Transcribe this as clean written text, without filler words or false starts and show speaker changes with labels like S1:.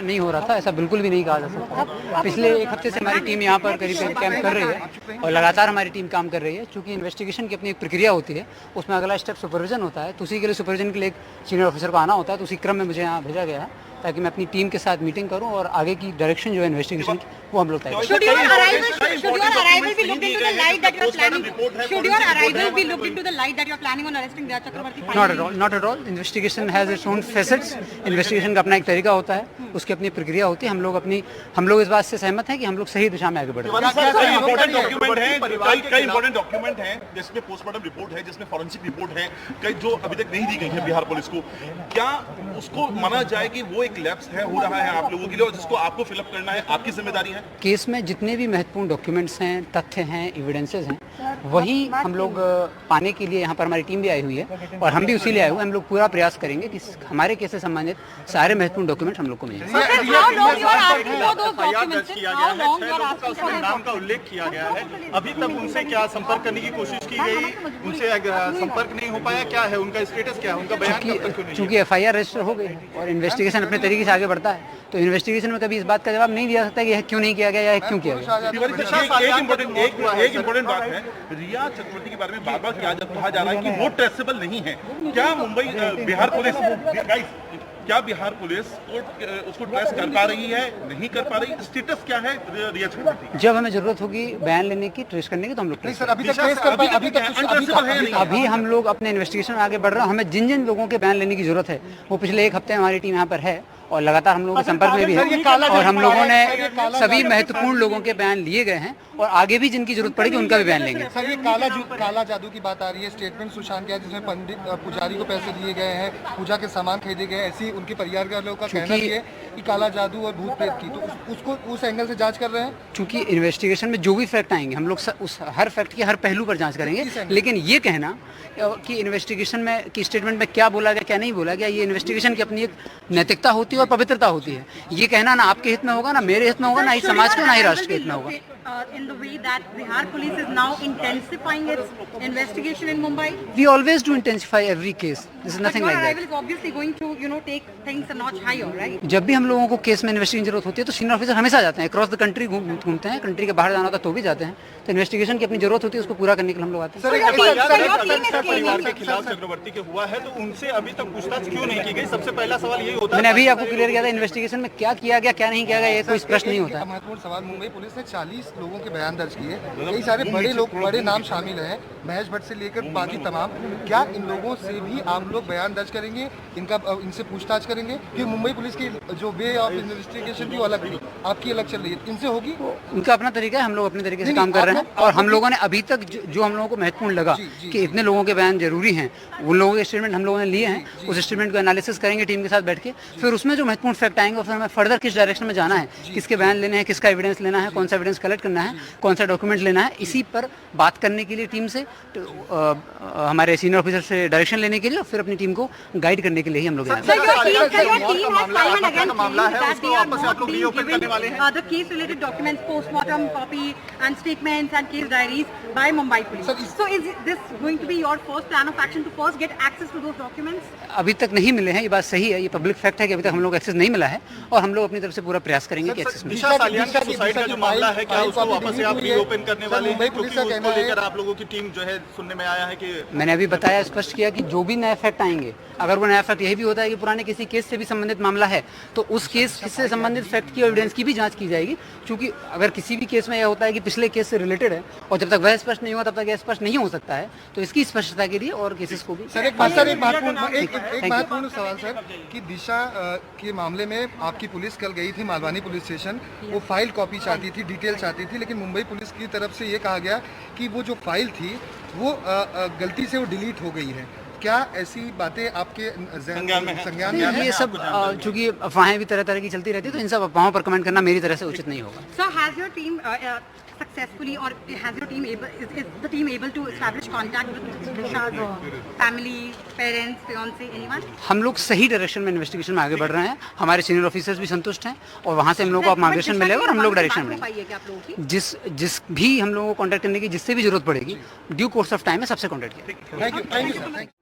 S1: नहीं हो रहा था, ऐसा बिल्कुल भी नहीं कहा जा सकता। पिछले एक हफ्ते से हमारी टीम यहाँ पर करीब कैंप कर रही है और लगातार हमारी टीम काम कर रही है। चूँकि इन्वेस्टिगेशन की अपनी एक प्रक्रिया होती है, उसमें अगला स्टेप सुपरविजन होता है, तो उसी के लिए सुपरविजन के लिए एक सीनियर ऑफिसर को आना होता है। तो उसी क्रम में मुझे यहाँ भेजा गया है ताकि मैं अपनी टीम के साथ मीटिंग करूं और आगे की डायरेक्शन जो है इन्वेस्टिगेशन की वो हम लोग तय करें।
S2: Should your arrival be looked into the light that you are planning? Should your arrival be looked into the light that you are planning on arresting Daya Chakrabarti?
S1: Not at all. Investigation has its own facets. Investigation का अपना एक तरीका होता है, उसकी अपनी प्रक्रिया होती है। हम लोग इस बात से सहमत हैं कि हम लोग सही दिशा में आगे बढ़ रहे हैं।
S3: कई इंपॉर्टेंट डॉक्यूमेंट हैं जिसमें पोस्टमार्टम रिपोर्ट है, जिसमें फॉरेंसिक रिपोर्ट है, कई जो अभी तक नहीं दी गई है बिहार पुलिस को। क्या उसको माना जाए कि वो एक लैप्स है हो रहा है आप लोगों के लिए और जिसको आपको फिलअप करना है, आपकी जिम्मेदारी है?
S1: केस में जितने भी महत्वपूर्ण डॉक्यूमेंट्स हैं, तथ्य हैं, एविडेंसेस हैं, वही हम लोग पाने के लिए यहाँ पर हमारी टीम भी आई हुई है और हम भी उसी लिए आए हुए। हम लोग पूरा प्रयास करेंगे कि हमारे केस से संबंधित सारे महत्वपूर्ण डॉक्यूमेंट हम लोग को मिल जाए।
S4: नाम का उल्लेख किया गया है, अभी तक उनसे क्या संपर्क करने की कोशिश की गई, उनसे संपर्क नहीं हो पाया, क्या है उनका स्टेटस, क्या है उनका बयान?
S1: चूंकि FIR रजिस्टर हो गई है और इन्वेस्टिगेशन अपने तरीके से आगे बढ़ता है, तो इन्वेस्टिगेशन में कभी इस बात का जवाब नहीं दिया सकता कि यह क्यों नहीं किया गया या क्यों किया गया।
S3: एक इम्पोर्टेंट बात है, रिया चक्रवर्ती के बारे में बार बार कहा जा रहा है कि वो ट्रेसेबल नहीं है। क्या बिहार पुलिस उसको ट्रेस कर पा रही है, नहीं कर पा रही? स्टेटस क्या है रिया चक्रवर्ती?
S1: जब हमें जरूरत होगी बयान लेने की, ट्रेस करने की, तो हम लोग अभी हम लोग अपने इन्वेस्टिगेशन में आगे बढ़ रहे हैं। हमें जिन जिन लोगों के बयान लेने की जरूरत है वो पिछले एक हफ्ते हमारी टीम यहाँ पर है और लगातार हम लोगों के संपर्क में भी है और हम लोगों ने सभी महत्वपूर्ण लोगों के बयान लिए गए हैं और आगे भी जिनकी जरूरत पड़ेगी उनका भी बयान लेंगे।
S5: सर, ये काला जादू की बात आ रही है, स्टेटमेंट सुशांत किया जिसमें पंडित पुजारी को पैसे दिए गए हैं, पूजा के सामान खरीदे गए, ऐसी उनके परिवार के लोगों का कहना है कि काला जादू और भूत प्रेत की, तो उसको उस एंगल से जांच कर रहे हैं।
S1: चूंकि इन्वेस्टिगेशन में जो भी फैक्ट आएंगे हम लोग उस हर फैक्ट के हर पहलू पर जांच करेंगे, लेकिन ये कहना कि इन्वेस्टिगेशन में कि स्टेटमेंट में क्या बोला गया क्या नहीं बोला गया, ये इन्वेस्टिगेशन की अपनी एक नैतिकता होती है और पवित्रता होती है। ये कहना ना आपके हित में होगा, ना मेरे हित में होगा, ना ही समाज के, ना ही राष्ट्र के हित में होगा।
S2: In the way that Bihar police is now intensifying its investigation in Mumbai?
S1: We always do intensify every case. This is nothing like that.
S2: But your arrival is obviously going to, take things a notch higher, right?
S1: जब भी हम लोगों को case में investigation की जरूरत होती है तो सीनियर ऑफिसर हमेशा जाते हैं, क्रॉस द कंट्री घूमते हैं, कंट्री के बाहर जाना होता है तो भी जाते हैं। तो इन्वेस्टिगेशन की अपनी जरूरत होती है, उसको पूरा करने के लिए हम लोग आते हैं।
S4: परिवार के खिलाफ चक्रवर्ती के हुआ है तो उनसे अभी तक पूछताछ क्यों नहीं की गई? सबसे पहला सवाल यही होता है।
S1: मैंने अभी आपको क्लियर किया था, इन्वेस्टिगेशन में क्या किया गया क्या नहीं किया गया ये कोई प्रश्न नहीं होता।
S5: महत्वपूर्ण सवाल, मुंबई पुलिस ने 40 लोगों के बयान दर्ज किए, कई सारे बड़े नाम शामिल हैं, महेश भट्ट से लेकर बाकी तमाम। क्या इन लोगों से भी आप लोग बयान दर्ज करेंगे, इनसे पूछताछ करेंगे? कि मुंबई पुलिस की जो वे ऑफ इन्वेस्टिगेशन थी वो अलग थी, आपकी अलग चल रही है, इनसे होगी?
S1: उनका अपना तरीका है, हम लोग अपने तरीके से काम कर रहे हैं और हम लोगों ने अभी तक जो हम लोगों को महत्वपूर्ण लगा कि इतने लोगों के बयान जरूरी हैं, उन लोगों के स्टेटमेंट हम लोगों ने लिए हैं। उस स्टेटमेंट को एनालिसिस करेंगे टीम के साथ बैठ के, फिर उसमें जो महत्वपूर्ण फैक्ट आएंगे फिर हमें फर्दर किस डायरेक्शन में जाना है, किसके बयान लेने हैं, किसका एविडेंस लेना है, कौन सा एविडेंस कलेक्ट करना है, कौन सा डॉक्यूमेंट लेना है, इसी पर बात करने के लिए टीम से हमारे सीनियर ऑफिसर से डायरेक्शन लेने के लिए और फिर अपनी टीम को गाइड करने के लिए ही हम लोग यहाँ अभी तक नहीं मिले हैं। ये बात सही है, ये पब्लिक फैक्ट है कि अभी तक हम लोग एक्सेस नहीं मिला है और हम लोग अपनी तरफ से पूरा प्रयास करेंगे कि एक्सेस मिले।
S4: आप लोगों की टीम जो है सुनने में आया है कि
S1: मैंने अभी बताया, स्पष्ट किया कि जो भी नया फैक्ट आएंगे, अगर वो नया फैक्ट यही भी होता है कि पुराने किसी केस से भी संबंधित मामला है तो उस केस से संबंधित फैक्ट की एविडेंस की भी जांच की जाएगी। क्योंकि अगर किसी भी केस में यह होता है कि पिछले केस से रिलेटेड है और जब तक वह स्पष्ट नहीं हुआ तब तक यह स्पष्ट नहीं हो सकता है, तो इसकी स्पष्टता के लिए और केसेस को भी।
S5: सर, एक महत्वपूर्ण सवाल सर, कि दिशा के मामले में आपकी पुलिस कल गई थी मालवानी पुलिस स्टेशन, वो फाइल कॉपी चाहती थी, डिटेल चाहती थी, लेकिन मुंबई पुलिस की तरफ से ये कहा गया कि वो जो फाइल थी वो गलती से वो डिलीट हो गई है। क्या ऐसी बातें आपके संज्ञान में?
S1: ये सब चूंकि अफवाहें भी तरह तरह की चलती रहती है, तो इन सब अफवाहों पर कमेंट करना मेरी तरह से उचित नहीं होगा।
S2: So has your team successfully, or has your team is the team able to establish contact with Disha's family, parents, fiance, anyone?
S1: हम लोग सही डायरेक्शन में इन्वेस्टिगेशन में आगे बढ़ रहे हैं, हमारे सीनियर ऑफिसर्स भी संतुष्ट हैं और वहाँ से हम लोगों को मार्गदर्शन मिलेगा और हम लोग डायरेक्शन में जिस भी हम लोगों को कॉन्टैक्ट करने की जिससे भी जरूरत पड़ेगी ड्यू कोर्स ऑफ टाइम में सबसे कॉन्टैक्ट किया।
S5: Thank you.